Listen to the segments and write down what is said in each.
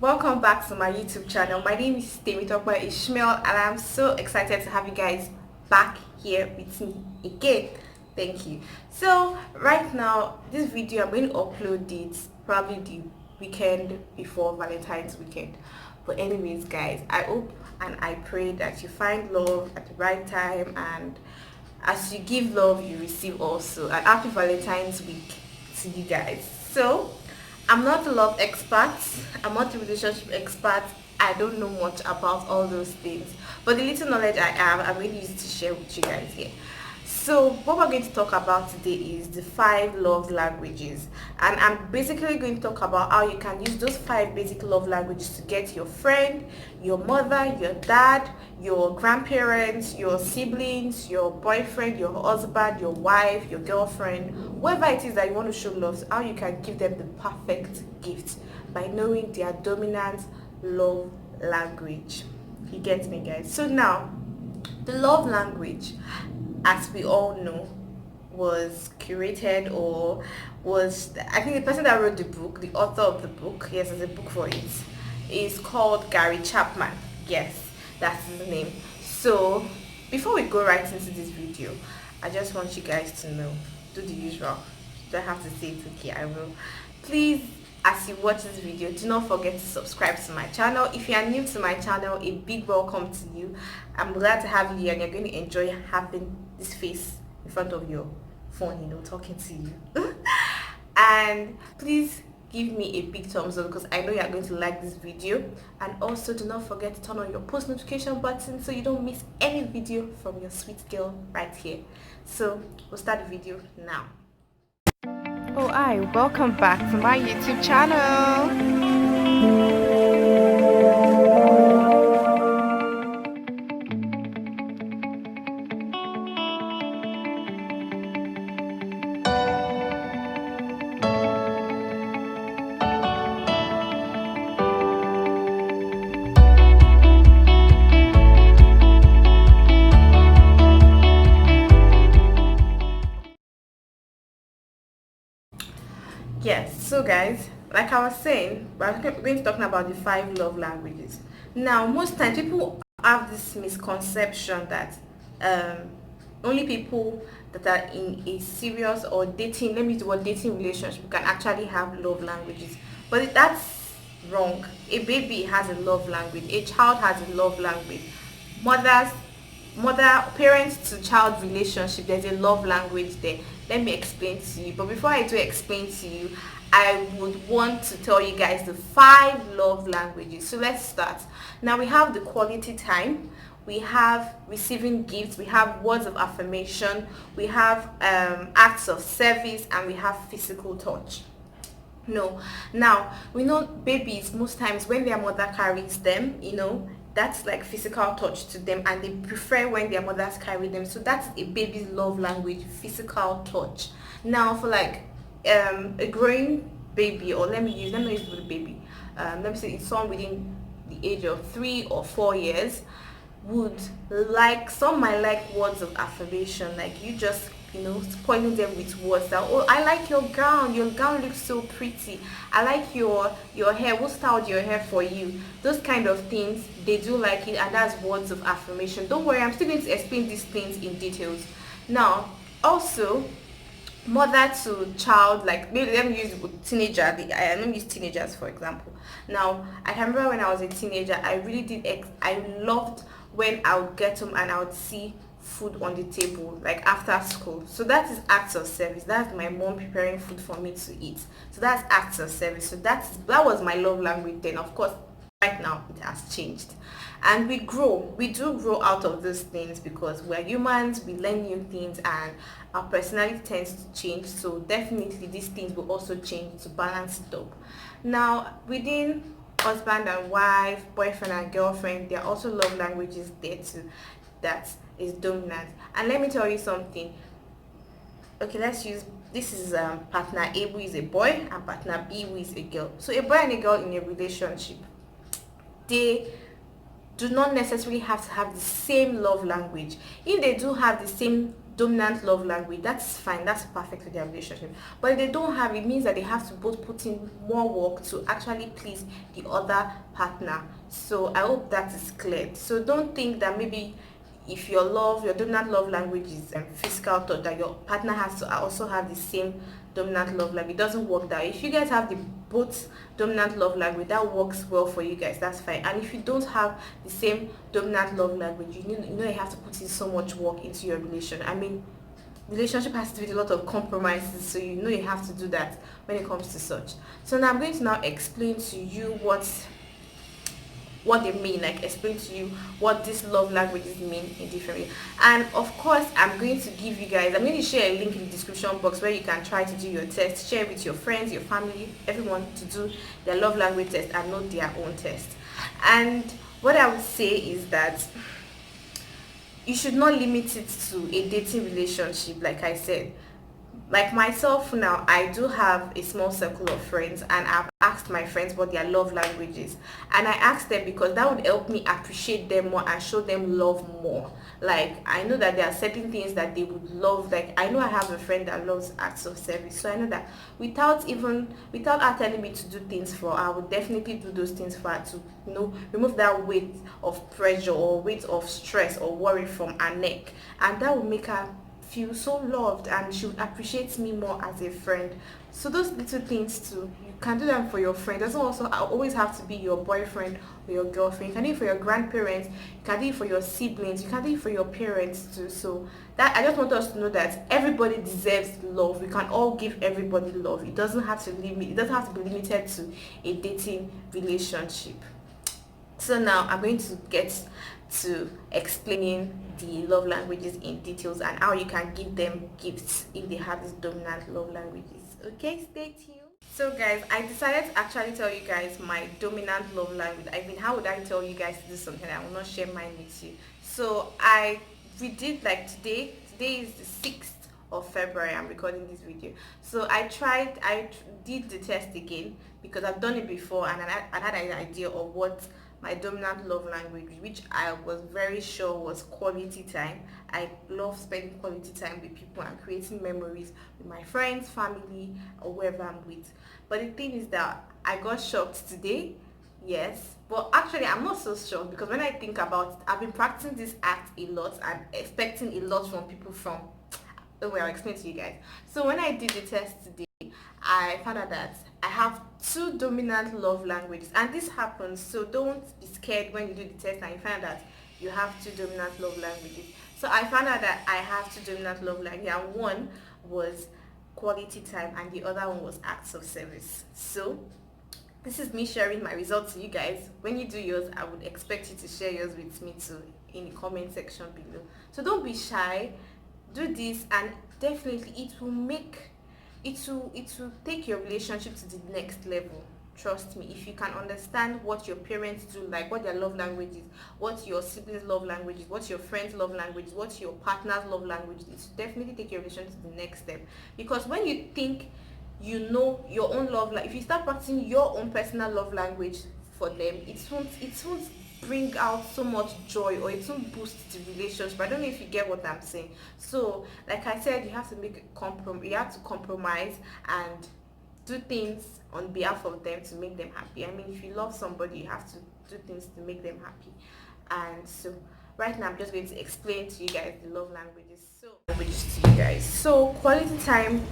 Welcome back to my YouTube channel. My name is Ishmael and I'm so excited to have you guys back here with me again. Thank you. So right now, this video I'm going to upload it probably the weekend before Valentine's weekend. But anyways guys, I hope and I pray that you find love at the right time, and as you give love you receive also. And happy Valentine's week to you guys. So I'm not a love expert, I'm not a relationship expert, I don't know much about all those things, but the little knowledge I have, I'm going to use it to share with you guys here. So what we're going to talk about today is the 5 love languages, and I'm basically going to talk about how you can use those 5 basic love languages to get your friend, your mother, your dad, your grandparents, your siblings, your boyfriend, your husband, your wife, your girlfriend, whoever it is that you want to show love, how you can give them the perfect gift by knowing their dominant love language. You get me, guys? So now, the love language, as we all know, was curated, or was, I think the person that wrote the book, the author of the book, yes, there's a book for it, is called Gary Chapman. Yes, that's his name. So before we go right into this video, I just want you guys to know, do the usual. Do I have to say it? Okay, I will. Please, as you watch this video, do not forget to subscribe to my channel. If you are new to my channel, a big welcome to you. I'm glad to have you here, and you're going to enjoy having this face in front of your phone, talking to you. And please give me a big thumbs up, because I know you're going to like this video. And also do not forget to turn on your post notification button so you don't miss any video from your sweet girl right here. So we'll start the video now. Oh, hi, welcome back to my YouTube channel. Yes, so guys, like I was saying, we're going to talk about the 5 love languages. Now, most times people have this misconception that only people that are in a serious or dating, let me use the word dating relationship, can actually have love languages. But that's wrong. A baby has a love language. A child has a love language. Parents to child relationship, there's a love language there. Let me explain to you, but before I do explain to you, I would want to tell you guys the 5 love languages. So let's start. Now we have the quality time, we have receiving gifts, we have words of affirmation, we have acts of service, and we have physical touch. Now we know babies, most times when their mother carries them, that's like physical touch to them, and they prefer when their mothers carry them. So that's a baby's love language, physical touch. Now for like a growing baby, or let me use the baby, let me say it's someone within the age of 3 or 4 years, some might like words of affirmation, like you just spoiling them with words that, oh, I like your gown looks so pretty, I like your hair, what styled your hair for you, those kind of things. They do like it, and that's words of affirmation. Don't worry, I'm still going to explain these things in details. Now also, mother to child, like maybe let me use teenager, let me use teenagers for example. Now I can remember when I was a teenager, I really did I loved when I would get home and I would see food on the table, like after school. So that is acts of service. That's my mom preparing food for me to eat. So that's acts of service. So that was my love language then. Of course, right now it has changed, and we do grow out of those things, because we're humans, we learn new things, and our personality tends to change. So definitely these things will also change to balance it up. Now within husband and wife, boyfriend and girlfriend, there are also love languages there too that is dominant. And let me tell you something. Okay, let's use, this is partner A, who is a boy, and partner B, who is a girl. So a boy and a girl in a relationship, they do not necessarily have to have the same love language. If they do have the same dominant love language, that's fine, that's perfect for their relationship. But if they don't have, it means that they have to both put in more work to actually please the other partner. So I hope that is clear. So don't think that maybe if your dominant love language is physical touch, that your partner has to also have the same dominant love language. It doesn't work that way. If you guys have the both dominant love language, that works well for you guys, that's fine. And if you don't have the same dominant love language, you know you have to put in so much work into your relation. I mean, relationship has to be a lot of compromises, so you know you have to do that when it comes to such. So now I'm going to now explain to you what they mean, like explain to you what these love languages mean in different way. And of course, I'm going to share a link in the description box where you can try to do your test, share with your friends, your family, everyone to do their love language test and not their own test. And what I would say is that you should not limit it to a dating relationship. Like I said, like myself now, I do have a small circle of friends, and I've asked my friends what their love languages, and I asked them because that would help me appreciate them more and show them love more. Like, I know that there are certain things that they would love. Like, I know I have a friend that loves acts of service, so I know that without her telling me to do things for her, I would definitely do those things for her to, remove that weight of pressure or weight of stress or worry from her neck, and that would make her feel so loved, and she would appreciate me more as a friend. So those little things too, you can do them for your friend. It doesn't also always have to be your boyfriend or your girlfriend. You can do it for your grandparents, you can do it for your siblings, you can do it for your parents too. So that, I just want us to know that everybody deserves love. We can all give everybody love. It doesn't have to be limited to a dating relationship. So now I'm going to get to explaining the love languages in details and how you can give them gifts if they have these dominant love languages. Okay, stay tuned. So guys, I decided to actually tell you guys my dominant love language. I mean, how would I tell you guys to do something? I will not share mine with you. So we did, like, today is the 6th of February. I'm recording this video. So I did the test again because I've done it before, and I had an idea of what my dominant love language, which I was very sure was quality time. I love spending quality time with people and creating memories with my friends, family, or whoever I'm with. But the thing is that I got shocked today. Yes, but actually I'm not so shocked, because when I think about it, I've been practicing this act a lot and expecting a lot from people from, I'll explain to you guys. So when I did the test today, I found out that I have 2 dominant love languages, and this happens, so don't be scared when you do the test and you find that you have 2 dominant love languages. So I found out that I have 2 dominant love languages, and one was quality time and the other one was acts of service. So this is me sharing my results to you guys. When you do yours, I would expect you to share yours with me too in the comment section below. So don't be shy, do this, and definitely it will take your relationship to the next level. Trust me, if you can understand what your parents do, like what their love language is, what your siblings love language is, what your friends love language is, what your partner's love language is, definitely take your relationship to the next step. Because when you think you know your own love, like if you start practicing your own personal love language for them, it won't bring out so much joy, or it won't boost the relationship. I don't know if you get what I'm saying. So like I said, you have to compromise and do things on behalf of them to make them happy. I mean, if you love somebody, you have to do things to make them happy. And so right now I'm just going to explain to you guys the love languages. So quality time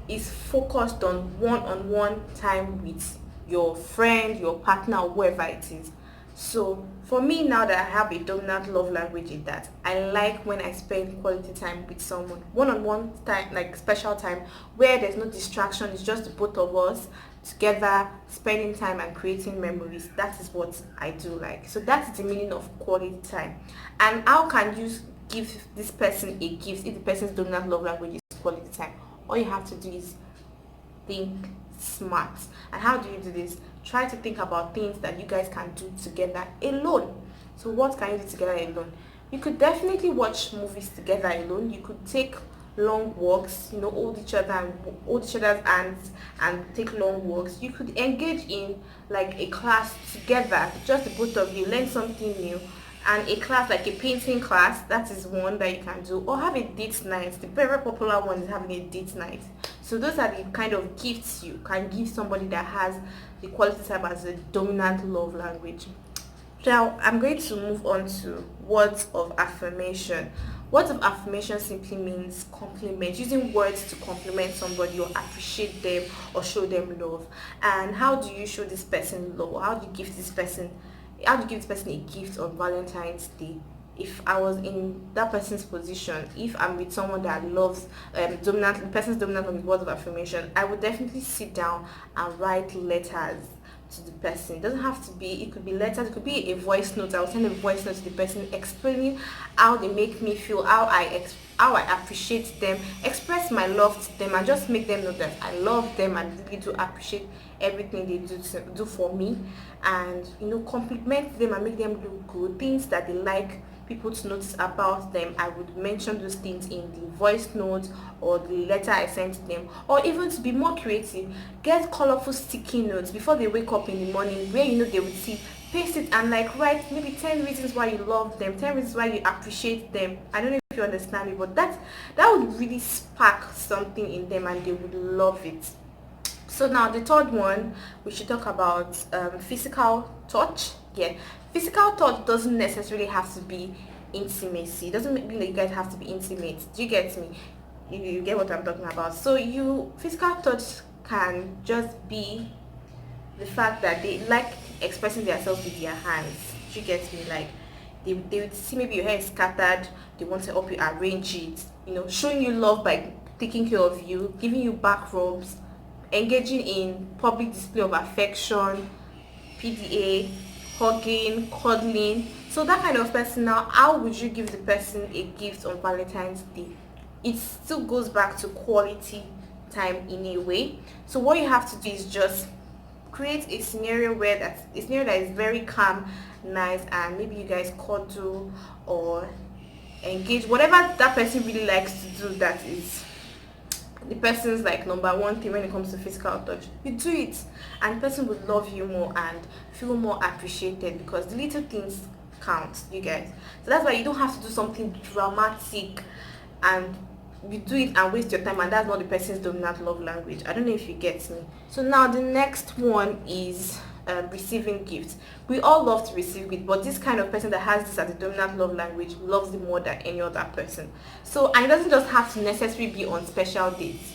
is focused on one-on-one time with your friend, your partner, or whoever it is. So for me, now that I have a dominant love language, in that I like when I spend quality time with someone, one-on-one time, like special time where there's no distraction, it's just the both of us together spending time and creating memories. That is what I do like. So that's the meaning of quality time. And how can you give this person a gift if the person's dominant love language is quality time? All you have to do is think smart. And how do you do this? Try to think about things that you guys can do together alone. So what can you do together alone? You could definitely watch movies together alone. You could take long walks, hold each other's hands and take long walks. You could engage in like a class together, just the both of you, learn something new, and a class like a painting class, that is one that you can do, or have a date night. The very popular one is having a date night. So those are the kind of gifts you can give somebody that has the quality time as a dominant love language. Now I'm going to move on to words of affirmation. Words of affirmation simply means compliment, using words to compliment somebody or appreciate them or show them love. And how do you show this person love? How do you give this person, how do you give this person a gift on Valentine's Day? If I was in that person's position, if I'm with someone that loves dominant, the person's dominant on words of affirmation, I would definitely sit down and write letters to the person. It doesn't have to be, it could be letters, it could be a voice note. I will send a voice note to the person explaining how they make me feel, how I appreciate them, express my love to them, and just make them know that I love them and really do appreciate everything they do for me. And compliment them and make them look good, things that they like people to notice about them. I would mention those things in the voice note or the letter I sent to them. Or even to be more creative, get colorful sticky notes before they wake up in the morning, where they would see, paste it and like write maybe 10 reasons why you love them, 10 reasons why you appreciate them. I don't know if you understand me, but that would really spark something in them and they would love it. So now the third one, we should talk about physical touch. Yeah, physical touch doesn't necessarily have to be intimacy. It doesn't mean that you guys have to be intimate. Do you get me? You get what I'm talking about? So physical touch can just be the fact that they like expressing themselves with their hands. Do you get me? Like they would see maybe your hair is scattered, they want to help you arrange it, showing you love by taking care of you, giving you back rubs, engaging in public display of affection, PDA, hugging, cuddling. So that kind of person, now how would you give the person a gift on Valentine's Day? It still goes back to quality time in a way. So what you have to do is just create a scenario that is very calm, nice, and maybe you guys cuddle or engage, whatever that person really likes to do, that is the person's like number one thing when it comes to physical touch. You do it and the person will love you more and feel more appreciated, because the little things count, you guys. So that's why you don't have to do something dramatic and you do it and waste your time, and that's not the person's dominant love language. I don't know if you get me. So now the next one is receiving gifts. We all love to receive gifts, but this kind of person that has this as a dominant love language loves it more than any other person. So, and it doesn't just have to necessarily be on special dates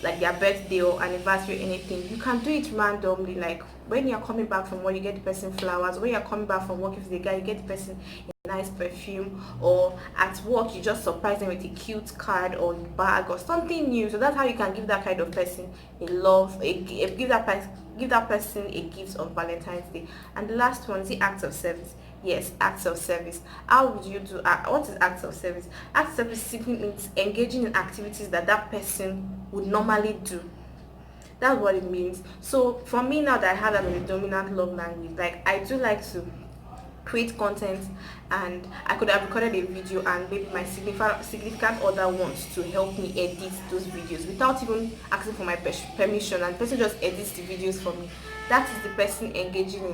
like their birthday or anniversary or anything. You can do it randomly, like when you're coming back from work, you get the person flowers. When you're coming back from work, if it's a guy, you get the person a nice perfume, or at work you just surprise them with a cute card or bag or something new. So that's how you can give that kind of person give that person a gift on Valentine's Day. And the last one is the acts of service. Yes, acts of service. How would you do what is acts of service? Acts of service simply means engaging in activities that person would normally do. That's what it means. So for me, now that I have that as a dominant love language, like I do like to create content, and I could have recorded a video and maybe my significant other wants to help me edit those videos without even asking for my permission, and the person just edits the videos for me. That is the person engaging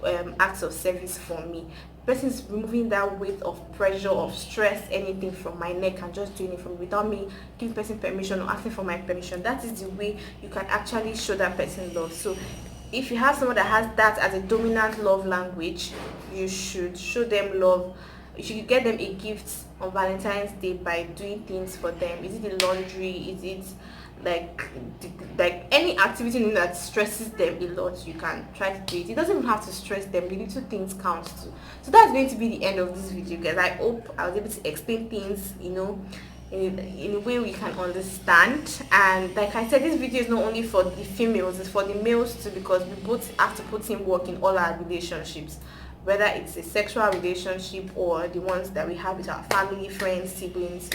in acts of service for me. The person is removing that weight of pressure, of stress, anything from my neck, and just doing it for me without me giving person permission or asking for my permission. That is the way you can actually show that person love. So if you have someone that has that as a dominant love language, you should show them love. You should get them a gift on Valentine's Day by doing things for them. Is it the laundry? Is it like any activity that stresses them a lot? You can try to do it. It doesn't even have to stress them. The little things count too. So that's going to be the end of this video, guys. I hope I was able to explain things, in a way we can understand. And like I said, this video is not only for the females, it's for the males too, because we both have to put in work in all our relationships, whether it's a sexual relationship or the ones that we have with our family, friends, siblings,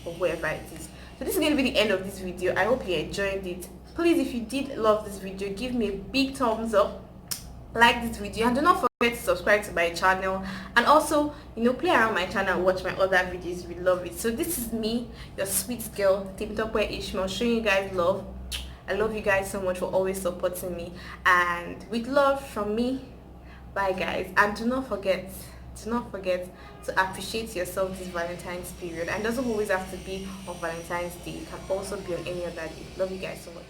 or wherever it is. So this is going to be the end of this video. I hope you enjoyed it. Please, if you did love this video, give me a big thumbs up, like this video, and do not forget to subscribe to my channel, and also play around my channel and watch my other videos. We love it. So this is me, your sweet girl Timotokwe Ishmael, showing you guys love. I love you guys so much for always supporting me, and with love from me, bye guys. And do not forget, do not forget to appreciate yourself this Valentine's period. And it doesn't always have to be on Valentine's Day. It can also be on any other day. Love you guys so much.